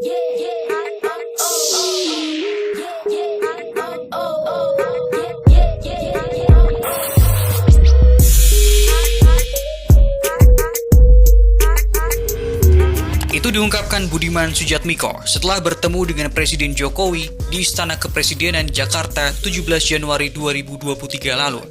Itu diungkapkan Budiman Sujatmiko setelah bertemu dengan Presiden Jokowi di Istana Kepresidenan Jakarta 17 Januari 2023 lalu.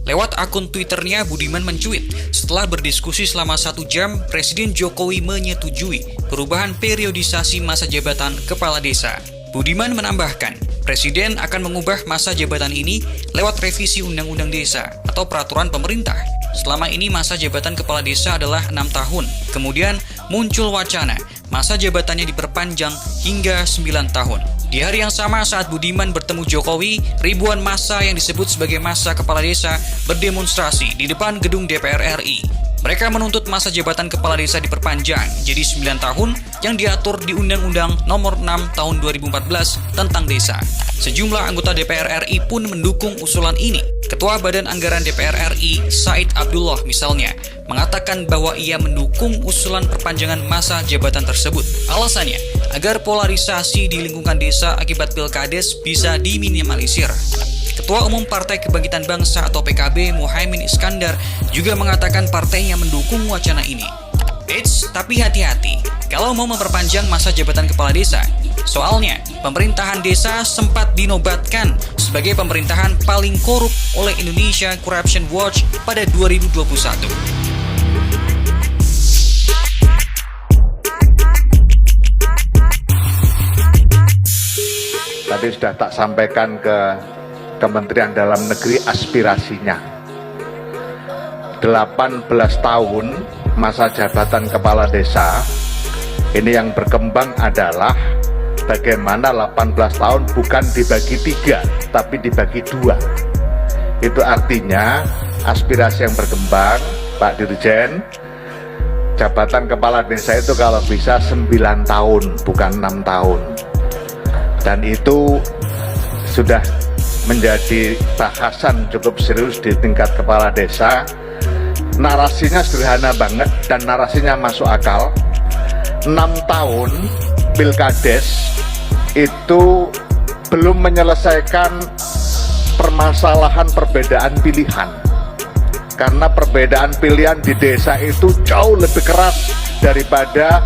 Lewat akun Twitternya, Budiman mencuit, setelah berdiskusi selama 1 jam, Presiden Jokowi menyetujui perubahan periodisasi masa jabatan kepala desa. Budiman menambahkan, Presiden akan mengubah masa jabatan ini lewat revisi Undang-Undang Desa atau peraturan pemerintah. Selama ini masa jabatan kepala desa adalah 6 tahun. Kemudian muncul wacana masa jabatannya diperpanjang hingga 9 tahun. Di hari yang sama saat Budiman bertemu Jokowi, ribuan massa yang disebut sebagai massa kepala desa berdemonstrasi di depan gedung DPR RI. Mereka menuntut masa jabatan kepala desa diperpanjang jadi 9 tahun yang diatur di Undang-Undang Nomor 6 Tahun 2014 tentang desa. Sejumlah anggota DPR RI pun mendukung usulan ini. Ketua Badan Anggaran DPR RI, Said Abdullah misalnya, mengatakan bahwa ia mendukung usulan perpanjangan masa jabatan tersebut. Alasannya, agar polarisasi di lingkungan desa akibat pilkades bisa diminimalisir. Ketua Umum Partai Kebangkitan Bangsa atau PKB, Muhaimin Iskandar, juga mengatakan partainya mendukung wacana ini. Eits, tapi hati-hati kalau mau memperpanjang masa jabatan kepala desa. Soalnya, pemerintahan desa sempat dinobatkan sebagai pemerintahan paling korup oleh Indonesia Corruption Watch pada 2021. Tadi sudah tak sampaikan ke Kementerian Dalam Negeri aspirasinya. 18 tahun masa jabatan kepala desa, ini yang berkembang adalah bagaimana 18 tahun bukan dibagi 3, tapi dibagi 2. Itu artinya aspirasi yang berkembang, Pak Dirjen, jabatan kepala desa itu kalau bisa 9 tahun, bukan 6 tahun. Dan itu sudah menjadi bahasan cukup serius di tingkat kepala desa. Narasinya sederhana banget dan narasinya masuk akal. 6 tahun pilkades itu belum menyelesaikan permasalahan perbedaan pilihan. Karena perbedaan pilihan di desa itu jauh lebih keras daripada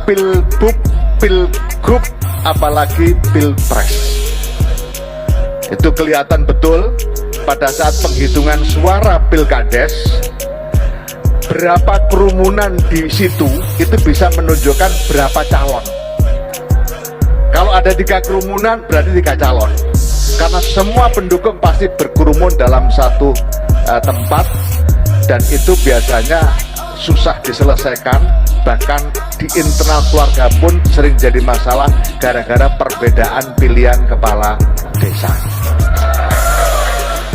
pilbub, pilgub, apalagi pilpres. Itu kelihatan betul pada saat penghitungan suara pilkades, berapa kerumunan di situ itu bisa menunjukkan berapa calon. Kalau ada 3 kerumunan berarti 3 calon, karena semua pendukung pasti berkerumun dalam satu tempat, dan itu biasanya susah diselesaikan. Bahkan di internal keluarga pun sering jadi masalah gara-gara perbedaan pilihan kepala desa.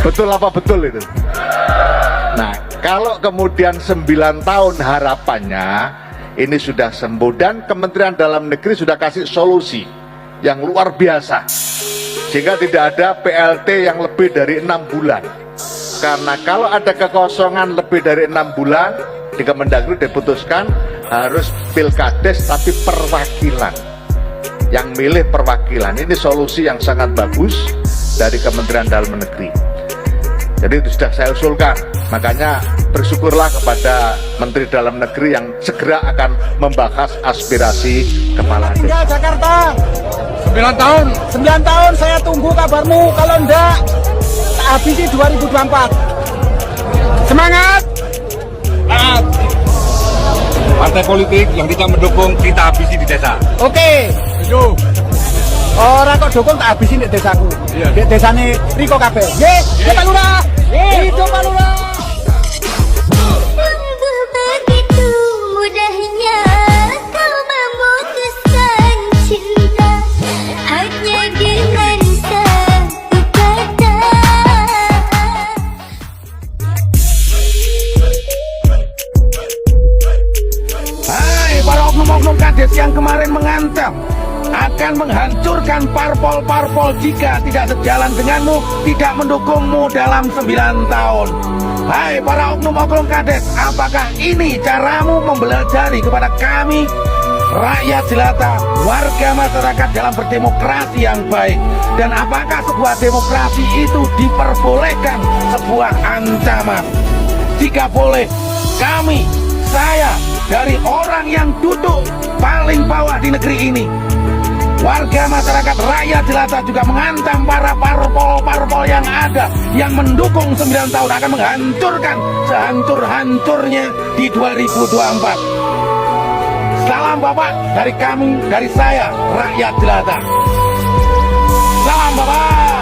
Betul apa betul itu? Nah, kalau kemudian 9 tahun harapannya ini sudah sembuh, dan Kementerian Dalam Negeri sudah kasih solusi yang luar biasa, sehingga tidak ada PLT yang lebih dari 6 bulan. Karena kalau ada kekosongan lebih dari 6 bulan, di Kemendagri diputuskan harus pilkades tapi perwakilan, yang milih perwakilan. Ini solusi yang sangat bagus dari Kementerian Dalam Negeri. Jadi itu sudah saya usulkan. Makanya bersyukurlah kepada Menteri Dalam Negeri yang segera akan membahas aspirasi kepala desa. Jakarta 9 tahun saya tunggu kabarmu. Kalau enggak, tak habisi 2024. Semangat. Partai politik yang kita mendukung kita habisi di desa. Oke. Setuju. Orang kok dukung tak habisin di desaku. Di desane Riko kabeh. Nggih, Pak Lurah. Hidup Pak Lurah. Begitu mudahnya kau memutuskan cinta hanya dengan satu kata. Hai para oknum-oknum kades yang kemarin mengancam akan menghancurkan parpol-parpol jika tidak sejalan denganmu, tidak mendukungmu dalam 9 tahun. Hai para oknum-oknum kades, apakah ini caramu membelajari kepada kami, rakyat jelata, warga masyarakat dalam berdemokrasi yang baik? Dan apakah sebuah demokrasi itu diperbolehkan sebuah ancaman? Jika boleh, kami, saya, dari orang yang duduk paling bawah di negeri ini, warga masyarakat rakyat jelata juga mengancam para parpol-parpol yang ada yang mendukung 9 tahun akan menghancurkan sehancur-hancurnya di 2024. Salam Bapak dari kami, dari saya, rakyat jelata. Salam Bapak.